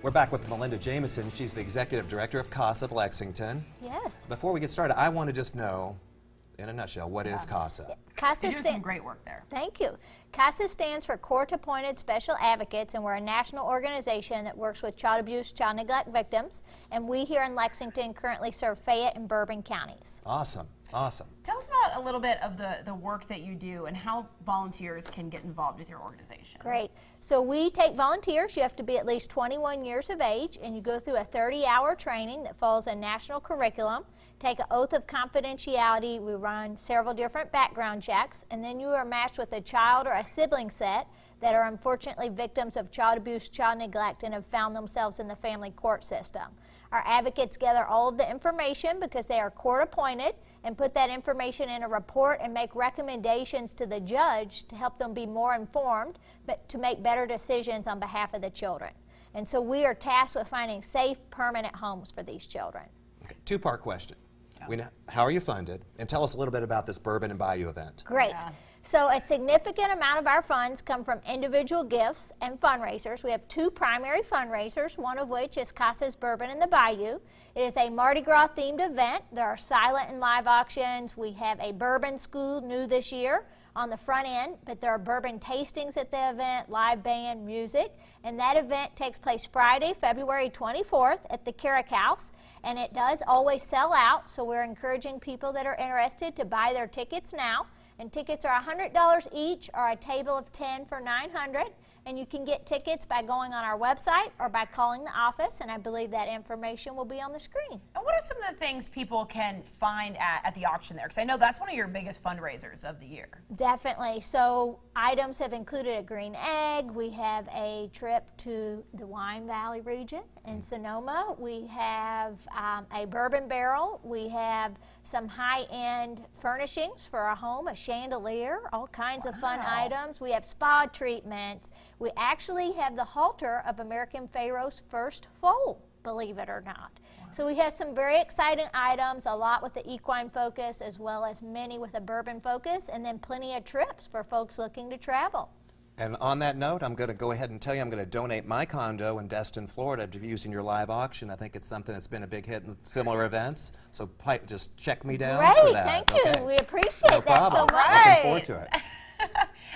We're back with Melinda Jameson. She's the Executive Director of CASA of Lexington. Yes. Before we get started, I want to just know, in a nutshell, what is CASA? CASA You're doing some great work there. Thank you. CASA stands for Court-Appointed Special Advocates, and we're a national organization that works with child abuse, child neglect victims, and we here in Lexington currently serve Fayette and Bourbon counties. Awesome. Awesome. Tell us about a little bit of the work that you do and how volunteers can get involved with your organization. Great. So we take volunteers. You have to be at least 21 years of age, and you go through a 30-hour training that follows a national curriculum. Take an oath of confidentiality. We run several different background checks, and then you are matched with a child or a sibling set that are unfortunately victims of child abuse, child neglect, and have found themselves in the family court system. Our advocates gather all of the information because they are court appointed and put that information in a report and make recommendations to the judge to help them be more informed, but to make better decisions on behalf of the children. And so we are tasked with finding safe, permanent homes for these children. Okay. Two-part question. How are you funded? And tell us a little bit about this Bourbon and Bayou event. Great. Yeah. So a significant amount of our funds come from individual gifts and fundraisers. We have two primary fundraisers, one of which is CASA's Bourbon in the Bayou. It is a Mardi Gras themed event. There are silent and live auctions. We have a bourbon school new this year on the front end, but there are bourbon tastings at the event, live band, music, and that event takes place Friday, February 24th at the Carrick House, and it does always sell out, so we're encouraging people that are interested to buy their tickets now. And tickets are $100 each, or a table of 10 for $900. And you can get tickets by going on our website or by calling the office, and I believe that information will be on the screen. And what are some of the things people can find at the auction there? Because I know that's one of your biggest fundraisers of the year. Definitely. So items have included a green egg. We have a trip to the Wine Valley region in Sonoma. We have a bourbon barrel. We have some high-end furnishings for our home, a chandelier, all kinds of fun items. We have spa treatments. We actually have the halter of American Pharoah's first foal, believe it or not. Wow. So we have some very exciting items, a lot with the equine focus as well as many with a bourbon focus, and then plenty of trips for folks looking to travel. And on that note, I'm going to go ahead and tell you I'm going to donate my condo in Destin, Florida to using your live auction. I think it's something that's been a big hit in similar events. So just check me down for that. Thank you. Okay. We appreciate that so much. Looking forward to it.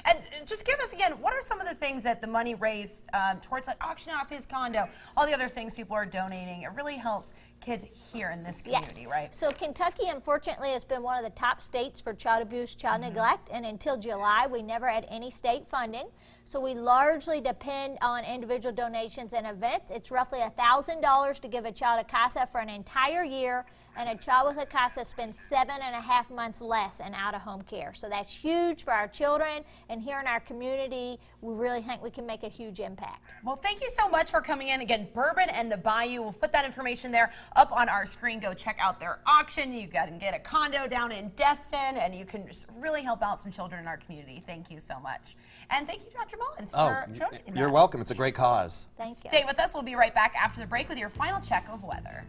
And just give us again, what are some of the things that the money raised towards like auctioning off his condo, all the other things people are donating? It really helps kids here in this community, yes. right? So Kentucky, unfortunately, has been one of the top states for child abuse, child neglect, and until July, we never had any state funding. So we largely depend on individual donations and events. It's roughly $1,000 to give a child a CASA for an entire year, and a child with a CASA spends 7.5 months less in out-of-home care. So that's huge for our children, and here in our community, we really think we can make a huge impact. Well, thank you so much for coming in. Again, Bourbon and the Bayou. We'll put that information there up on our screen. Go check out their auction. You can get a condo down in Destin, and you can just really help out some children in our community. Thank you so much. And thank you, Dr. Mullins, for joining us. You're welcome. It's a great cause. Thank you. Stay with us. We'll be right back after the break with your final check of weather.